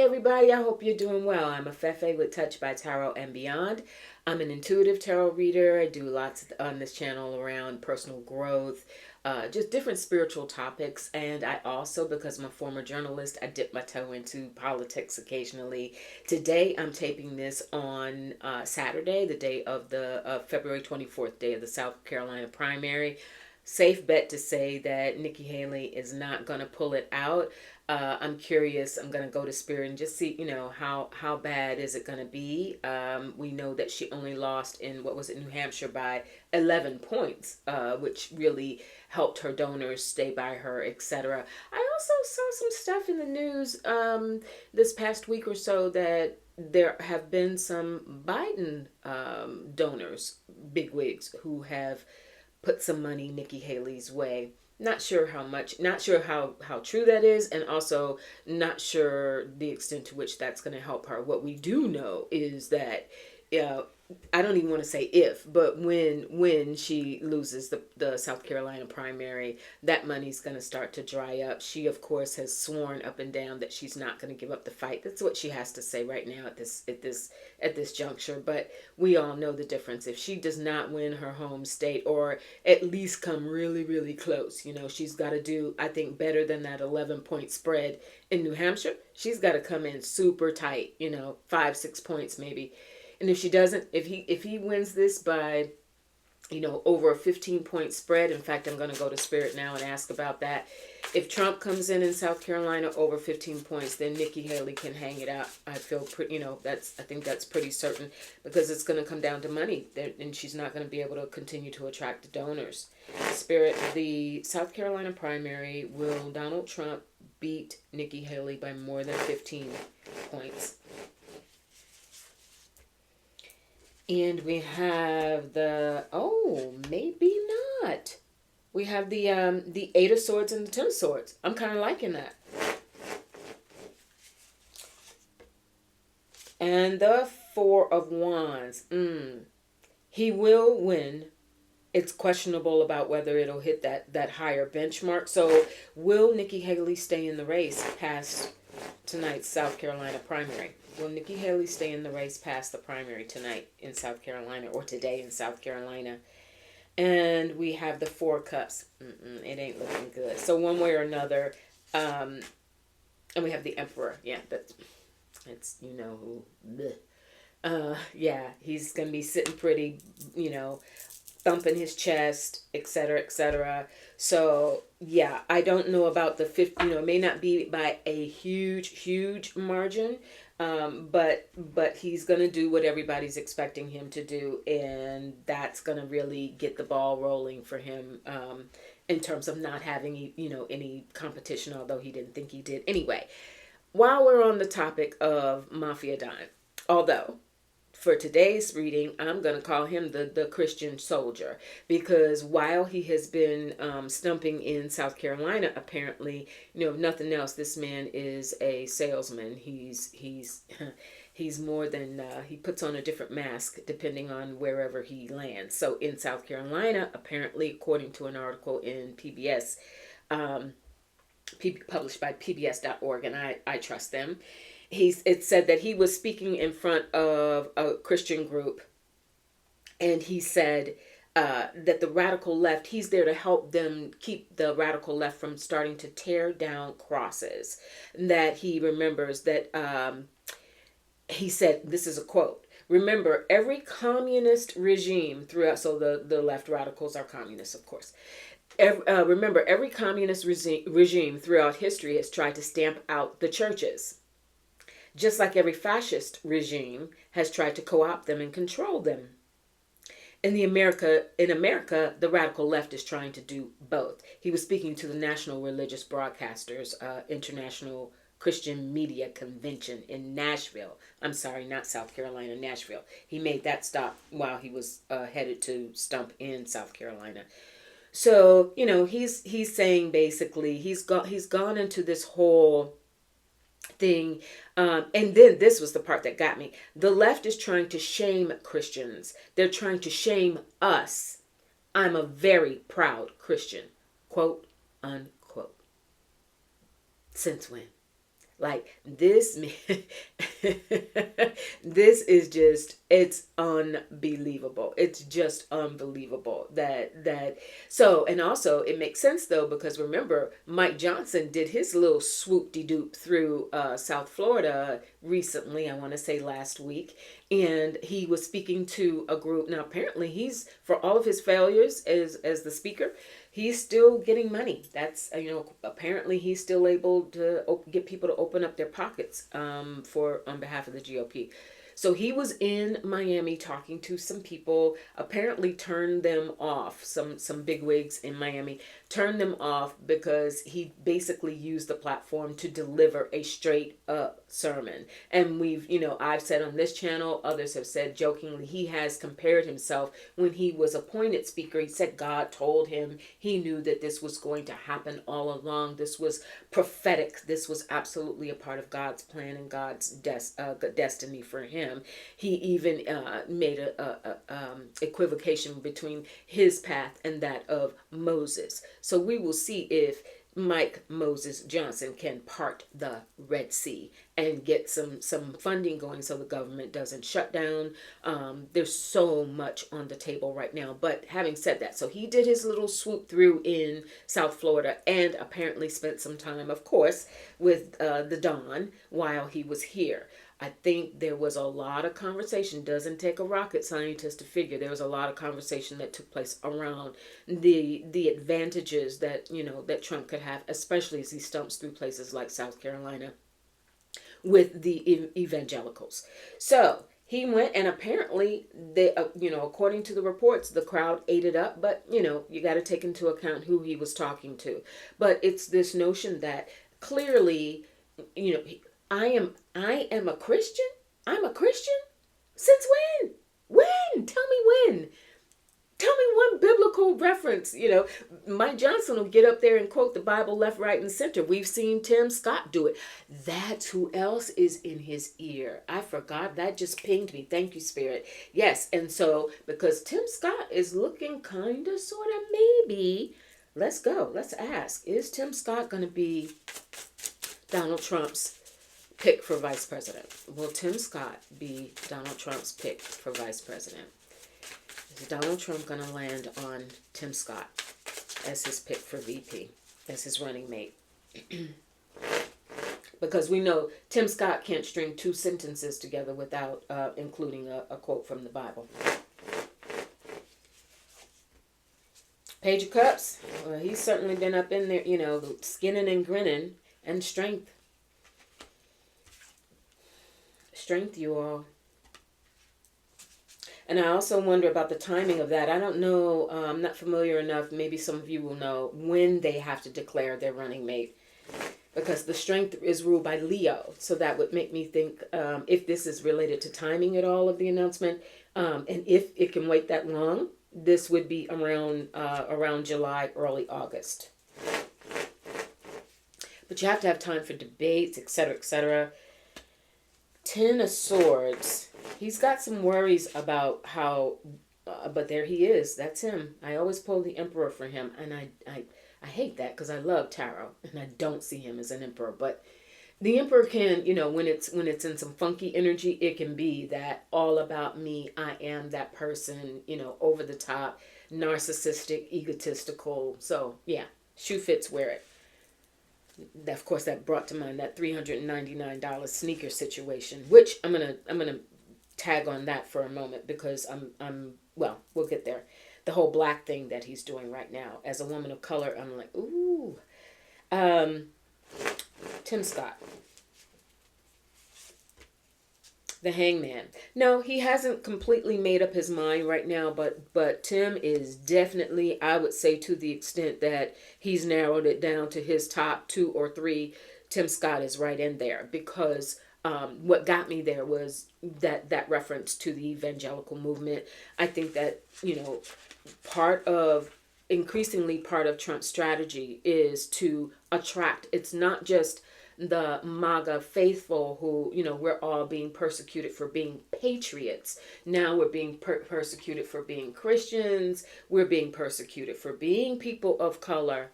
everybody, I hope you're doing well. I'm Afefe with Touch by Tarot and Beyond. I'm an intuitive tarot reader. I do lots on this channel around personal growth, just different spiritual topics. And I also, because I'm a former journalist, I dip my toe into politics occasionally. Today, I'm taping this on Saturday, the day of the February 24th, day of the South Carolina primary. Safe bet to say that Nikki Haley is not going to pull it out. I'm curious. I'm going to go to Spirit and just see, how bad is it going to be? We know that she only lost in, New Hampshire by 11 points, which really helped her donors stay by her, etc. I also saw some stuff in the news this past week or so that there have been some Biden donors, bigwigs, who have put some money Nikki Haley's way. Not sure how much, not sure how true that is, and also not sure the extent to which that's going to help her. What we do know is that, I don't even want to say if, but when she loses the South Carolina primary, that money's going to start to dry up. She, of course, has sworn up and down that she's not going to give up the fight. That's what she has to say right now at this juncture. But we all know the difference. If she does not win her home state, or at least come really, really close, she's got to do, I think, better than that 11-point spread in New Hampshire. She's got to come in super tight, 5-6 points maybe. And if she doesn't, if he wins this by, over a 15-point spread, in fact, I'm going to go to Spirit now and ask about that. If Trump comes in South Carolina over 15 points, then Nikki Haley can hang it out. I feel pretty, I think that's pretty certain, because it's going to come down to money, and she's not going to be able to continue to attract donors. Spirit, the South Carolina primary, will Donald Trump beat Nikki Haley by more than 15 points? And we have maybe not. We have the Eight of Swords and the Ten of Swords. I'm kind of liking that. And the Four of Wands. He will win. It's questionable about whether it'll hit that higher benchmark. So will Nikki Haley stay in the race past tonight's South Carolina primary? Will Nikki Haley stay in the race past the primary tonight in South Carolina, or today in South Carolina? And we have the Four of Cups. It ain't looking good. So one way or another, and we have the Emperor. Yeah, that's who. He's gonna be sitting pretty, thumping his chest, etc., etc. So yeah, I don't know about the 50. It may not be by a huge margin. But he's going to do what everybody's expecting him to do, and that's going to really get the ball rolling for him, in terms of not having, any competition, although he didn't think he did. Anyway, while we're on the topic of Mafia Don, although for today's reading, I'm going to call him the Christian soldier, because while he has been stumping in South Carolina, apparently, if nothing else, this man is a salesman. He's more than, he puts on a different mask depending on wherever he lands. So in South Carolina, apparently, according to an article in PBS, published by pbs.org, and I trust them, it said that he was speaking in front of a Christian group, and he said that the radical left, he's there to help them keep the radical left from starting to tear down crosses. That he remembers that, he said, this is a quote, "Remember, every communist regime throughout," so the left radicals are communists, of course. Remember, every communist regime throughout history has tried to stamp out the churches, just like every fascist regime has tried to co-opt them and control them. In America, the radical left is trying to do both. He was speaking to the National Religious Broadcasters International Christian Media Convention in Nashville. I'm sorry, not South Carolina, Nashville. He made that stop while he was headed to stump in South Carolina. So, he's saying basically he's gone into this whole thing, and then this was the part that got me. The left is trying to shame Christians. They're trying to shame us. I'm a very proud Christian, quote unquote. Since when? Like this, this is just, it's unbelievable. It's just unbelievable that. So, and also it makes sense though, because remember, Mike Johnson did his little swoop-de-doop through South Florida recently, I want to say last week, and he was speaking to a group. Now, apparently he's, for all of his failures as the speaker, he's still getting money. That's, apparently he's still able to get people to open up their pockets for on behalf of the GOP. So he was in Miami talking to some people, apparently turned them off. Some bigwigs in Miami turned them off because he basically used the platform to deliver a straight up sermon. And we've, I've said on this channel, others have said jokingly, he has compared himself when he was appointed speaker. He said God told him, he knew that this was going to happen all along. This was prophetic. This was absolutely a part of God's plan and God's destiny for him. He even made a equivocation between his path and that of Moses. So we will see if Mike Moses Johnson can part the Red Sea and get some funding going so the government doesn't shut down. There's so much on the table right now. But having said that, so he did his little swoop through in South Florida and apparently spent some time, of course, with the Don while he was here. I think there was a lot of conversation. Doesn't take a rocket scientist to figure there was a lot of conversation that took place around the advantages that that Trump could have, especially as he stumps through places like South Carolina with the evangelicals. So he went, and apparently they, according to the reports, the crowd ate it up. But you got to take into account who he was talking to. But it's this notion that clearly, I am a Christian. I'm a Christian. Since when? When? Tell me when. Tell me one biblical reference. Mike Johnson will get up there and quote the Bible left, right, and center. We've seen Tim Scott do it. That's who else is in his ear. I forgot. That just pinged me. Thank you, Spirit. Yes. And so, because Tim Scott is looking kind of, sort of, maybe. Let's go. Let's ask. Is Tim Scott going to be Donald Trump's pick for vice president? Will Tim Scott be Donald Trump's pick for vice president? Is Donald Trump going to land on Tim Scott as his pick for VP, as his running mate? Because we know Tim Scott can't string two sentences together without including a quote from the Bible. Page of Cups, well, he's certainly been up in there, skinning and grinning, and strength. Strength, you all. And I also wonder about the timing of that. I don't know. I'm not familiar enough. Maybe some of you will know when they have to declare their running mate. Because the strength is ruled by Leo. So that would make me think if this is related to timing at all of the announcement. And if it can wait that long, this would be around July, early August. But you have to have time for debates, etc., etc. Ten of Swords. He's got some worries about how, but there he is. That's him. I always pull the Emperor for him, and I hate that because I love tarot, and I don't see him as an Emperor. But the Emperor can, when it's in some funky energy, it can be that all about me. I am that person, over the top, narcissistic, egotistical. So yeah, shoe fits, wear it. Of course, that brought to mind that $399 sneaker situation, which I'm gonna tag on that for a moment because well, we'll get there. The whole black thing that he's doing right now, as a woman of color, I'm like, ooh. Tim Scott, the Hangman. No, he hasn't completely made up his mind right now, but Tim is definitely, I would say, to the extent that he's narrowed it down to his top 2 or 3, Tim Scott is right in there because what got me there was that reference to the evangelical movement. I think that, increasingly part of Trump's strategy is to attract. It's not just the MAGA faithful who, we're all being persecuted for being patriots. Now we're being persecuted for being Christians. We're being persecuted for being people of color.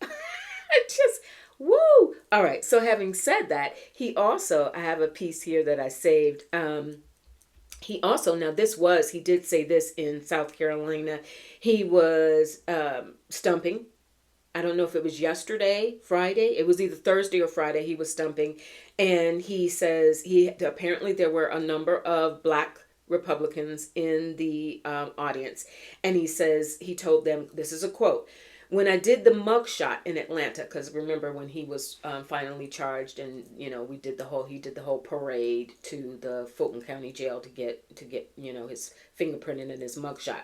Just, woo! All right. So having said that, he also, I have a piece here that I saved. He also, now this was, he did say this in South Carolina. He was stumping. I don't know if it was yesterday, Friday. It was either Thursday or Friday. He was stumping. And he says apparently there were a number of black Republicans in the audience. And he says, he told them, this is a quote, when I did the mugshot in Atlanta, because remember when he was finally charged, and we did he did the whole parade to the Fulton County Jail to get his fingerprinting and his mugshot.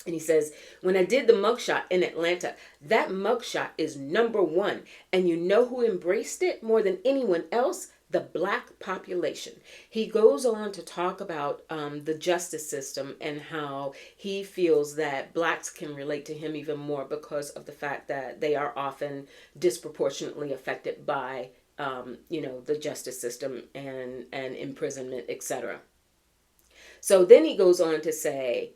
And he says, when I did the mugshot in Atlanta, that mugshot is number one. And you know who embraced it more than anyone else? The black population. He goes on to talk about the justice system and how he feels that blacks can relate to him even more because of the fact that they are often disproportionately affected by, the justice system and imprisonment, etc. So then he goes on to say,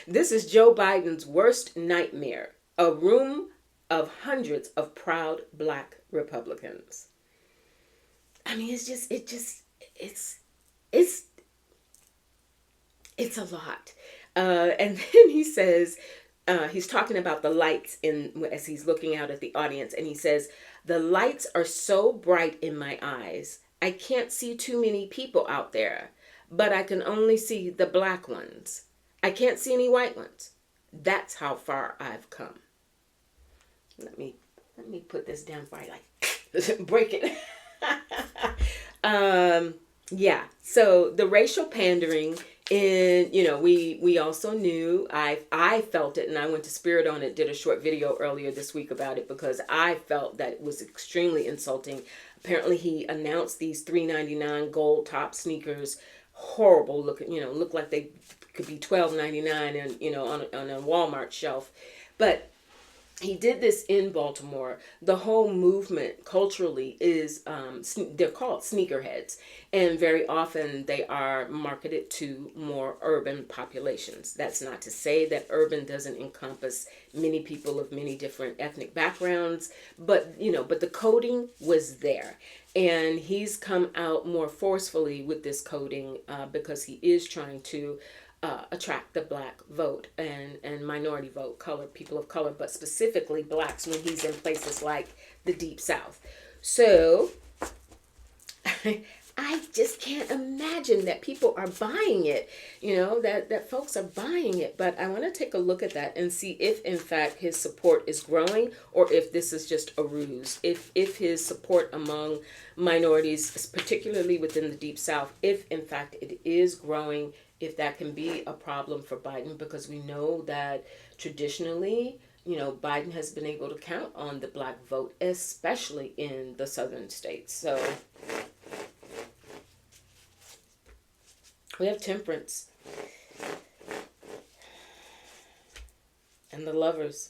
this is Joe Biden's worst nightmare, a room of hundreds of proud black Republicans. I mean, it's a lot. And then he says, he's talking about the lights as he's looking out at the audience, and he says, the lights are so bright in my eyes, I can't see too many people out there, but I can only see the black ones. I can't see any white ones. That's how far I've come. Let me put this down before I break it. Yeah. So the racial pandering, and we also knew, I felt it, and I went to Spirit on it, did a short video earlier this week about it because I felt that it was extremely insulting. Apparently he announced these $3.99 gold top sneakers, horrible looking, look like they could be $12.99 and on a Walmart shelf. But he did this in Baltimore. The whole movement culturally is, they're called sneakerheads. And very often they are marketed to more urban populations. That's not to say that urban doesn't encompass many people of many different ethnic backgrounds. But the coding was there. And he's come out more forcefully with this coding because he is trying to attract the black vote and minority vote, people of color, but specifically blacks when he's in places like the Deep South. So I just can't imagine that people are buying it, that folks are buying it. But I want to take a look at that and see if in fact his support is growing or if this is just a ruse. If his support among minorities, particularly within the Deep South, if in fact it is growing, if that can be a problem for Biden, because we know that traditionally, Biden has been able to count on the black vote, especially in the southern states. So we have temperance and the lovers.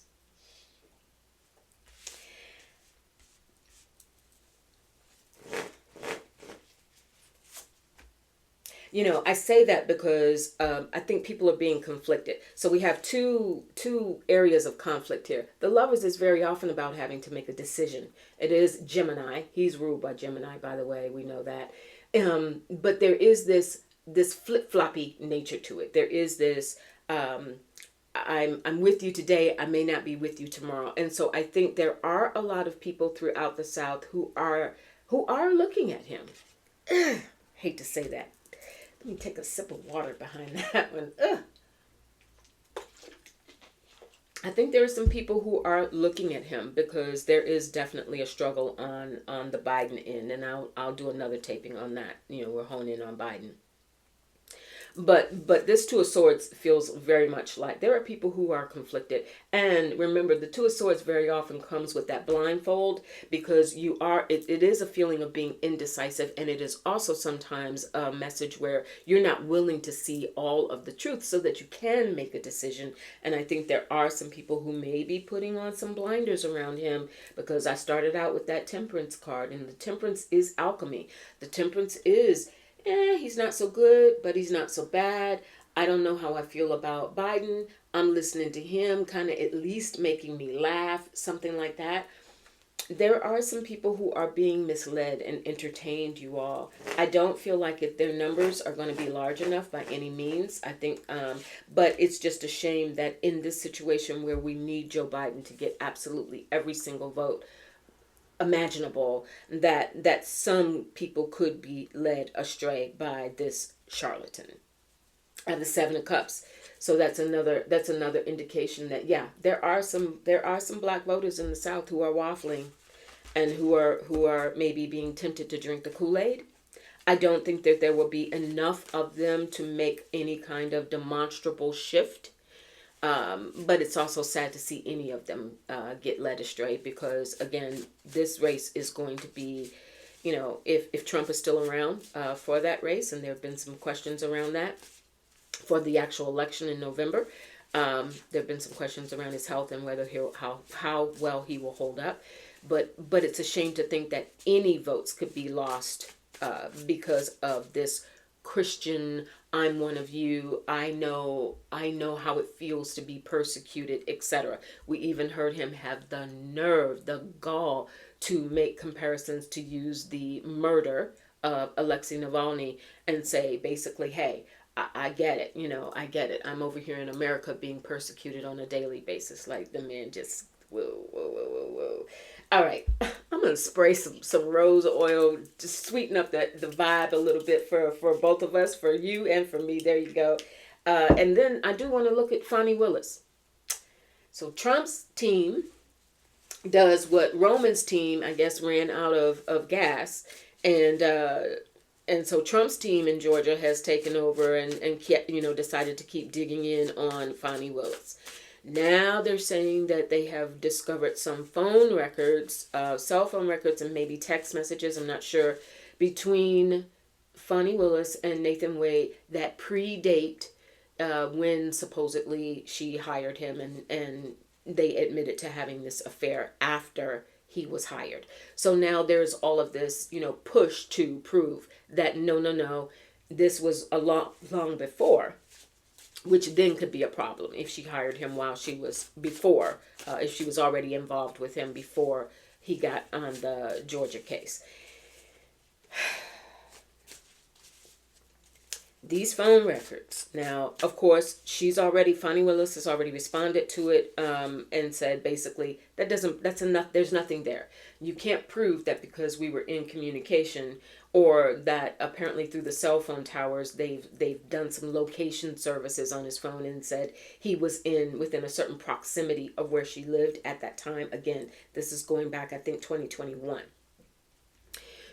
I say that because I think people are being conflicted. So we have two areas of conflict here. The lovers is very often about having to make a decision. It is Gemini. He's ruled by Gemini, by the way. We know that. But there is this flip-floppy nature to it. There is this, I'm with you today, I may not be with you tomorrow. And so I think there are a lot of people throughout the South who are looking at him. Hate to say that. Let me take a sip of water behind that one. I think there are some people who are looking at him because there is definitely a struggle on the Biden end, and I'll do another taping on that. We're honing in on Biden. But this Two of Swords feels very much like there are people who are conflicted. And remember, the Two of Swords very often comes with that blindfold because it is a feeling of being indecisive. And it is also sometimes a message where you're not willing to see all of the truth so that you can make a decision. And I think there are some people who may be putting on some blinders around him because I started out with that temperance card, and the temperance is alchemy. The temperance is, he's not so good, but he's not so bad. I don't know how I feel about Biden. I'm listening to him, kind of at least making me laugh, something like that. There are some people who are being misled and entertained, you all. I don't feel like their numbers are going to be large enough by any means. I think, but it's just a shame that in this situation where we need Joe Biden to get absolutely every single vote imaginable, that some people could be led astray by this charlatan. The Seven of Cups. So that's another indication that, yeah, there are some black voters in the South who are waffling and who are maybe being tempted to drink the Kool-Aid. I don't think that there will be enough of them to make any kind of demonstrable shift. But it's also sad to see any of them get led astray, because again, this race is going to be, if Trump is still around for that race, and there have been some questions around that for the actual election in November. There have been some questions around his health and whether how well he will hold up. But it's a shame to think that any votes could be lost because of this Christian, I'm one of you, I know how it feels to be persecuted, etc. We even heard him have the nerve, the gall, to make comparisons, to use the murder of Alexei Navalny and say basically, hey, I get it, I get it. I'm over here in America being persecuted on a daily basis. Like, the man just, whoa, whoa, whoa, whoa, whoa. All right, I'm going to spray some rose oil, just sweeten up the vibe a little bit for both of us, for you and for me. There you go. And then I do want to look at Fani Willis. So Trump's team does what Roman's team, I guess, ran out of gas. And so Trump's team in Georgia has taken over and kept, decided to keep digging in on Fani Willis. Now they're saying that they have discovered some phone records, cell phone records, and maybe text messages, I'm not sure, between Fani Willis and Nathan Wade that predate when supposedly she hired him, and they admitted to having this affair after he was hired. So now there's all of this, push to prove that no, this was long before, which then could be a problem if she hired him while she was before, if she was already involved with him before he got on the Georgia case. These phone records. Now, of course, Fani Willis has already responded to it and said basically that's enough. There's nothing there. You can't prove that because we were in communication, or that apparently through the cell phone towers, they've done some location services on his phone and said he was within a certain proximity of where she lived at that time. Again, this is going back, I think, 2021.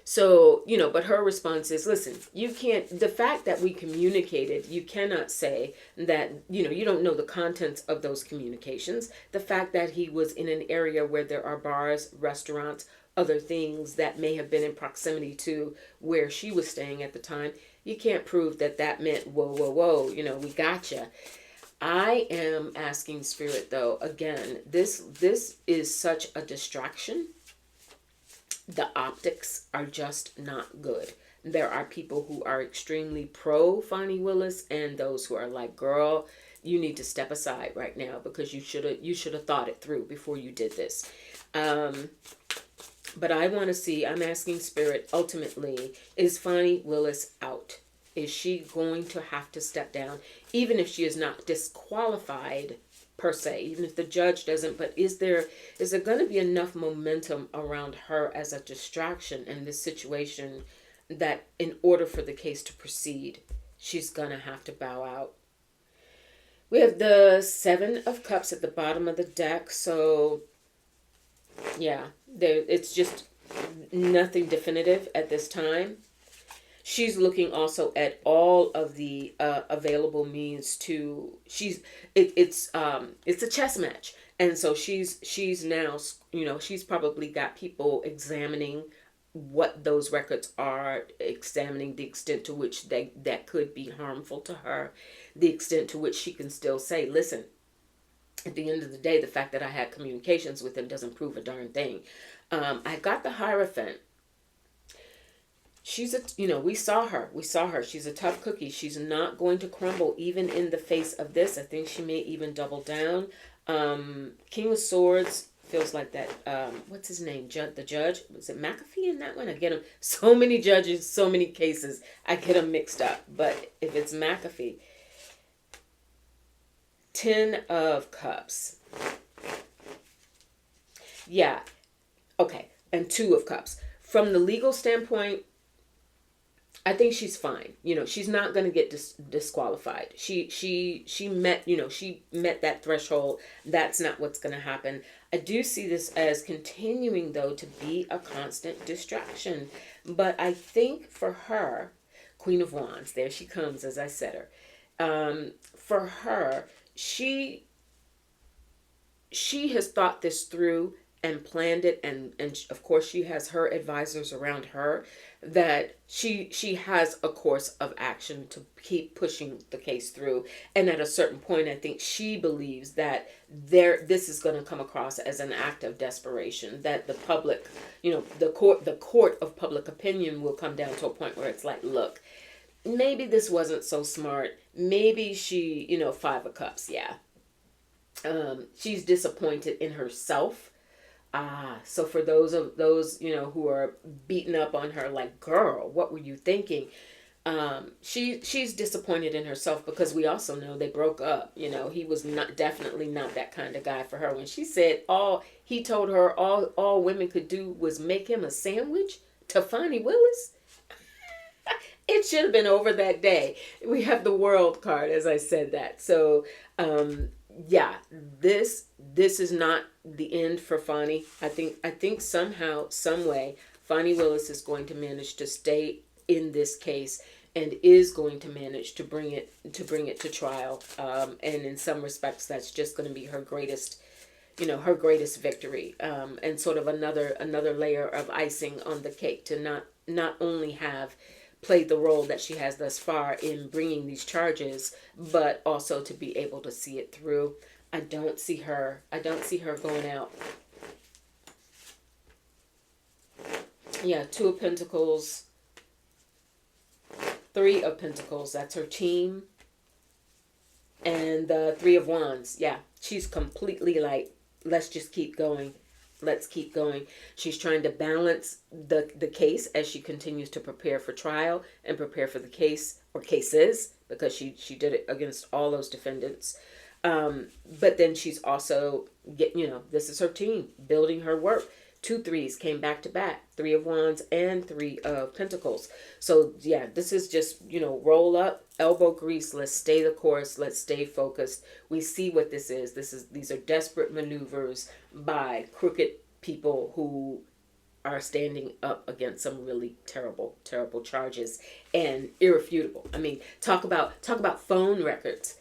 So, but her response is, listen, the fact that we communicated, you cannot say that, you don't know the contents of those communications. The fact that he was in an area where there are bars, restaurants, other things that may have been in proximity to where she was staying at the time, you can't prove that meant, whoa, we gotcha. I am asking Spirit, though, again, this is such a distraction. The optics are just not good. There are people who are extremely pro Fani Willis and those who are like, girl, you need to step aside right now because you should have thought it through before you did this. But I want to see, I'm asking Spirit, ultimately, is Fani Willis out? Is she going to have to step down, even if she is not disqualified per se, even if the judge doesn't, but is there going to be enough momentum around her as a distraction in this situation that in order for the case to proceed, she's going to have to bow out? We have the Seven of Cups at the bottom of the deck, so yeah, it's just nothing definitive at this time. She's looking also at all of the available means to. It's a chess match, and so she's now, she's probably got people examining what those records are, examining the extent to which that could be harmful to her, the extent to which she can still say, listen, at the end of the day, the fact that I had communications with him doesn't prove a darn thing. I got the Hierophant. She's we saw her. She's a tough cookie. She's not going to crumble even in the face of this. I think she may even double down. King of Swords, feels like that. What's his name? The judge, was it McAfee in that one? I get him, so many judges, so many cases, I get them mixed up. But if it's McAfee, 10 of Cups. Yeah. Okay. And 2 of Cups. From the legal standpoint, I think she's fine. She's not going to get disqualified. She met, she met that threshold. That's not what's going to happen. I do see this as continuing, though, to be a constant distraction. But I think for her, Queen of Wands, there she comes, as I said her. For her, she has thought this through and planned it, and of course she has her advisors around her, that she has a course of action to keep pushing the case through. And at a certain point, I think she believes that this is going to come across as an act of desperation, that the public, the court of public opinion will come down to a point where it's like, look, maybe this wasn't so smart. Maybe she, 5 of Cups, yeah. She's disappointed in herself. So for those who are beating up on her, like, girl, what were you thinking? She's disappointed in herself, because we also know they broke up. He was definitely not that kind of guy for her. When she said he told her all women could do was make him a sandwich to Fani Willis. It should have been over that day. We have the world card, as I said that. So, yeah, this is not the end for Fani. I think somehow, some way, Fani Willis is going to manage to stay in this case and is going to manage to bring it to trial. And in some respects, that's just going to be her greatest victory. And sort of another layer of icing on the cake to not only have played the role that she has thus far in bringing these charges, but also to be able to see it through. I don't see her going out. Yeah, 2 of Pentacles, 3 of Pentacles, that's her team. And the 3 of Wands, yeah, she's completely like, let's just keep going. Let's keep going. She's trying to balance the case as she continues to prepare for trial and prepare for the case or cases, because she did it against all those defendants. But then she's also this is her team building her work. 2 3s came back to back, 3 of Wands and 3 of Pentacles. So yeah, this is just, roll up, elbow grease. Let's stay the course. Let's stay focused. We see what this is. These are desperate maneuvers by crooked people who are standing up against some really terrible charges, and irrefutable. I mean, talk about phone records.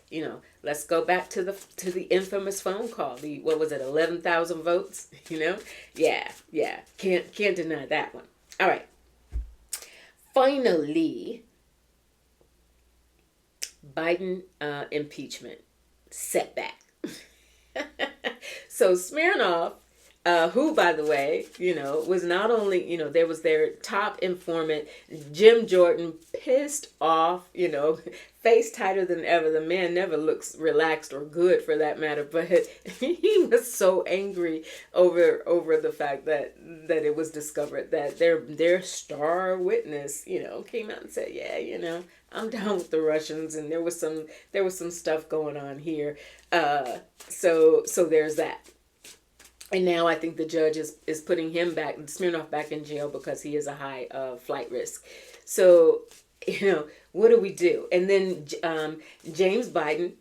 Let's go back to the infamous phone call. What was it, 11,000 votes? Yeah. Can't deny that one. All right. Finally, Biden impeachment setback. So Smirnoff, who, by the way, was not only, there was their top informant, Jim Jordan, pissed off, face tighter than ever. The man never looks relaxed or good, for that matter, but he was so angry over the fact that it was discovered that their star witness, came out and said, yeah, I'm down with the Russians, and there was some stuff going on here. So there's that. And now I think the judge is putting Smirnoff back in jail because he is a high flight risk. So, what do we do? And then James Biden,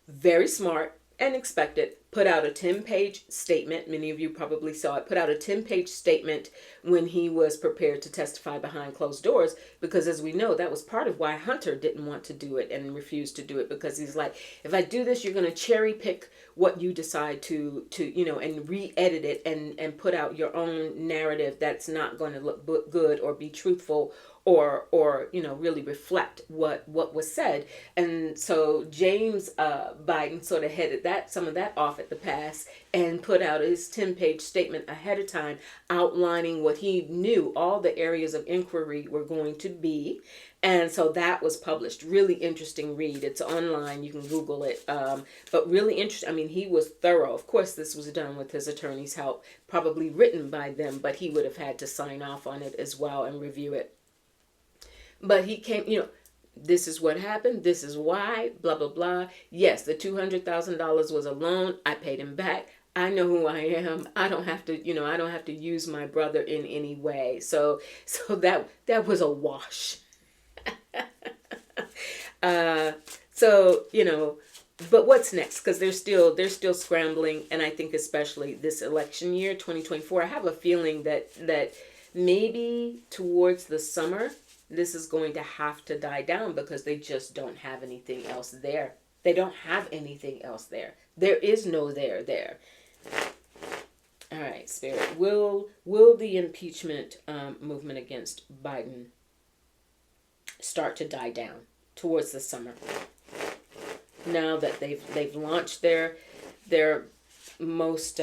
very smart and expected, put out a 10-page statement. Many of you probably saw it. Put out a 10-page statement when he was prepared to testify behind closed doors, because as we know, that was part of why Hunter didn't want to do it and refused to do it, because he's like, if I do this, you're going to cherry pick what you decide to and re-edit it and put out your own narrative that's not going to look good or be truthful or really reflect what was said. And so James Biden sort of headed some of that off at the pass and put out his 10-page statement ahead of time, outlining what he knew all the areas of inquiry were going to be. And so that was published. Really interesting read. It's online. You can Google it. But really interesting. I mean, he was thorough. Of course, this was done with his attorney's help, probably written by them, but he would have had to sign off on it as well and review it. But he came, this is what happened. This is why, blah, blah, blah. Yes, the $200,000 was a loan. I paid him back. I know who I am. I don't have to, I don't have to use my brother in any way. So that was a wash. But what's next? Because they're still scrambling. And I think especially this election year, 2024, I have a feeling that maybe towards the summer, this is going to have to die down because they just don't have anything else there. They don't have anything else there. There is no there. All right, Spirit. Will the impeachment movement against Biden start to die down towards the summer? Now that they've launched their most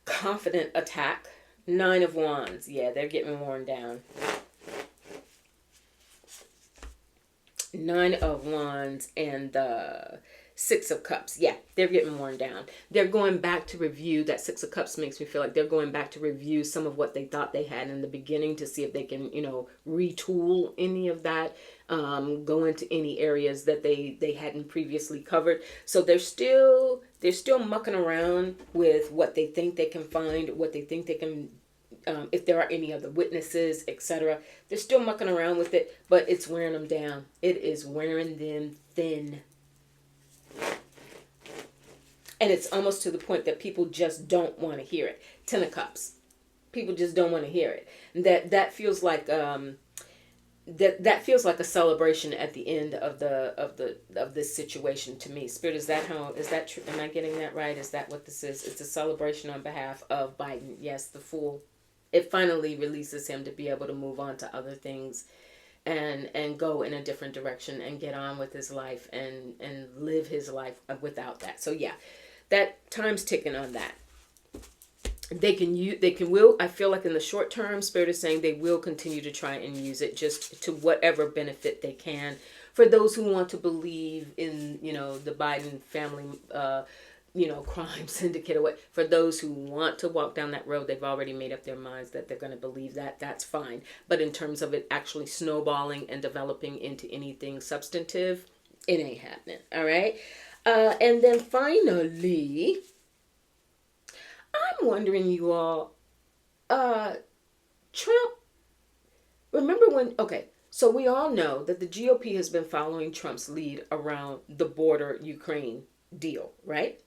confident attack. 9 of Wands. Yeah, they're getting worn down. 9 of Wands and 6 of Cups. Yeah, they're getting worn down. They're going back to review. That 6 of Cups makes me feel like they're going back to review some of what they thought they had in the beginning to see if they can, retool any of that, go into any areas that they hadn't previously covered. So they're still mucking around with what they think they can find, what they think they can, if there are any other witnesses, etc. They're still mucking around with it, but it's wearing them down. It is wearing them thin. And it's almost to the point that people just don't want to hear it. 10 of Cups. People just don't want to hear it. That feels like that feels like a celebration at the end of this situation to me. Spirit, is that true? Am I getting that right? Is that what this is? It's a celebration on behalf of Biden. Yes, the Fool. It finally releases him to be able to move on to other things and go in a different direction and get on with his life and live his life without that. So yeah, that time's ticking on that. I feel like in the short term, Spirit is saying they will continue to try and use it just to whatever benefit they can. For those who want to believe in, the Biden family, crime syndicate or what, for those who want to walk down that road, they've already made up their minds that they're going to believe that. That's fine. But in terms of it actually snowballing and developing into anything substantive, it ain't happening. All right. And then finally, I'm wondering, you all, Trump, remember when, so we all know that the GOP has been following Trump's lead around the border Ukraine deal, right?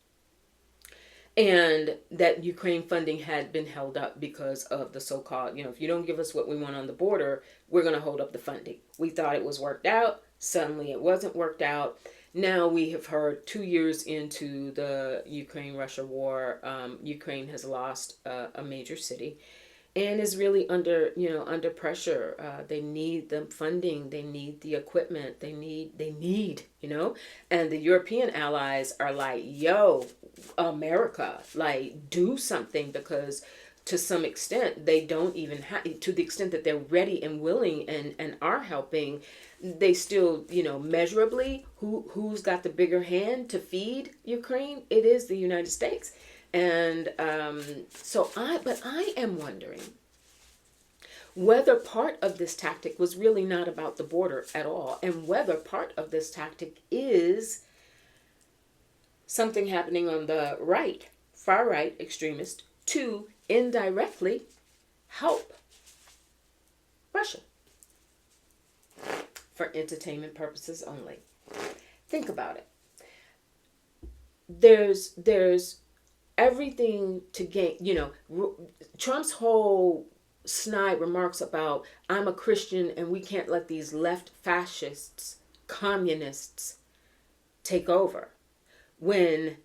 And that Ukraine funding had been held up because of the so-called, if you don't give us what we want on the border, we're going to hold up the funding. We thought it was worked out. Suddenly it wasn't worked out. Now we have heard 2 years into the Ukraine-Russia war, Ukraine has lost a major city and is really under pressure. They need the funding. They need the equipment. They need, and the European allies are like, yo, America, like, do something, because to some extent they don't even have, to the extent that they're ready and willing and are helping, they still, measurably, who's got the bigger hand to feed Ukraine? It is the United States. And I am wondering whether part of this tactic was really not about the border at all, and whether part of this tactic is something happening on the right, far right extremist, to indirectly help Russia for entertainment purposes only. Think about it. There's everything to gain. Trump's whole snide remarks about, I'm a Christian and we can't let these left fascists, communists take over, when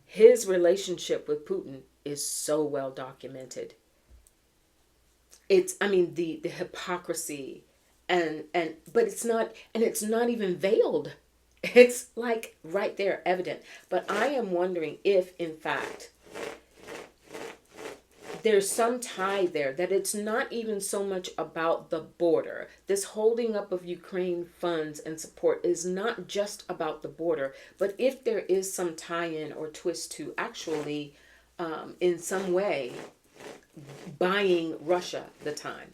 his relationship with Putin is so well documented. It's, I mean, the hypocrisy, but it's not even veiled. It's like right there, evident. But I am wondering if, in fact, there's some tie there, that it's not even so much about the border. This holding up of Ukraine funds and support is not just about the border, but if there is some tie in or twist to actually, in some way, buying Russia the time.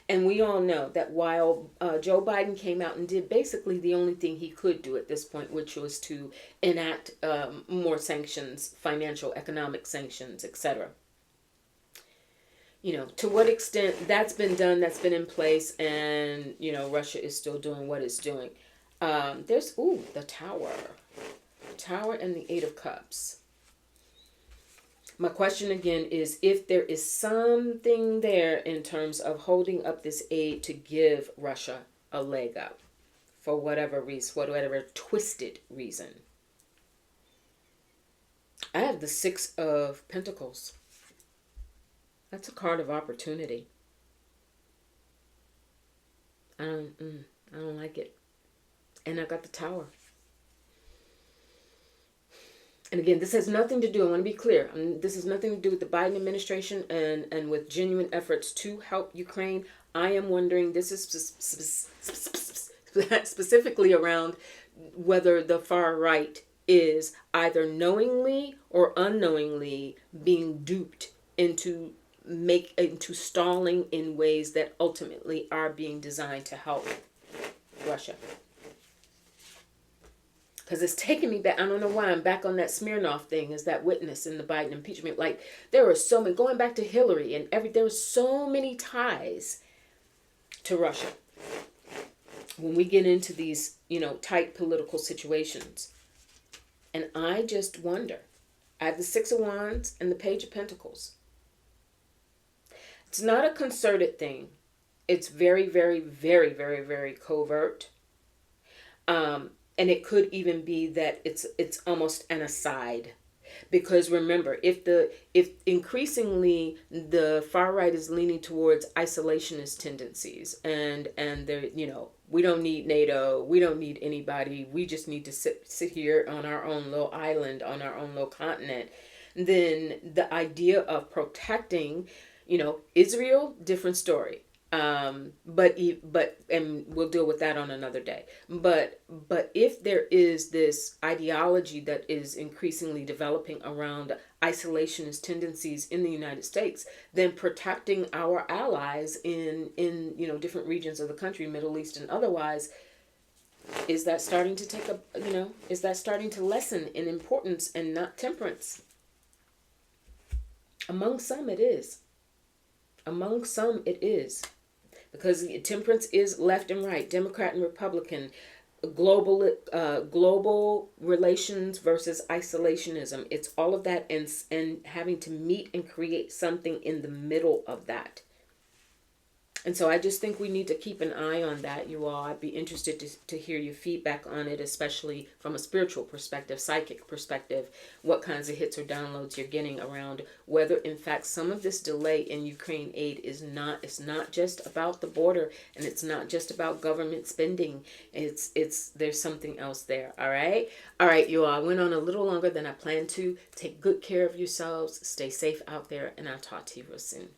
And we all know that while Joe Biden came out and did basically the only thing he could do at this point, which was to enact more sanctions, financial, economic sanctions, etc. You know, to what extent that's been done, that's been in place, and, you know, Russia is still doing what it's doing. There's, the Tower. The Tower and the Eight of Cups. My question again is if there is something there in terms of holding up this aid to give Russia a leg up for whatever reason, whatever twisted reason. I have the Six of Pentacles. That's a card of opportunity. I don't like it. And I got the Tower. And again, this has nothing to do, I want to be clear, this has nothing to do with the Biden administration and with genuine efforts to help Ukraine. I am wondering, this is specifically around whether the far right is either knowingly or unknowingly being duped into stalling in ways that ultimately are being designed to help Russia. Because it's taking me back. I don't know why I'm back on that Smirnoff thing as that witness in the Biden impeachment. Like, there were so many, going back to Hillary and there were so many ties to Russia when we get into these, tight political situations. And I just wonder. I have the Six of Wands and the Page of Pentacles. It's not a concerted thing. It's very, very, very, very, very covert. And it could even be that it's almost an aside, because remember, if increasingly the far right is leaning towards isolationist tendencies, and we don't need NATO, we don't need anybody, we just need to sit here on our own little island, on our own little continent, then the idea of protecting, Israel, different story. But and we'll deal with that on another day. But if there is this ideology that is increasingly developing around isolationist tendencies in the United States, then protecting our allies in different regions of the country, Middle East and otherwise, is that starting to is that starting to lessen in importance and not temperance? Among some it is. Among some it is. Because temperance is left and right, Democrat and Republican, global relations versus isolationism. It's all of that, and having to meet and create something in the middle of that. And so I just think we need to keep an eye on that, you all. I'd be interested to hear your feedback on it, especially from a spiritual perspective, psychic perspective, what kinds of hits or downloads you're getting around whether, in fact, some of this delay in Ukraine aid it's not just about the border, and it's not just about government spending. There's something else there, all right? All right, you all. I went on a little longer than I planned to. Take good care of yourselves. Stay safe out there, and I'll talk to you real soon.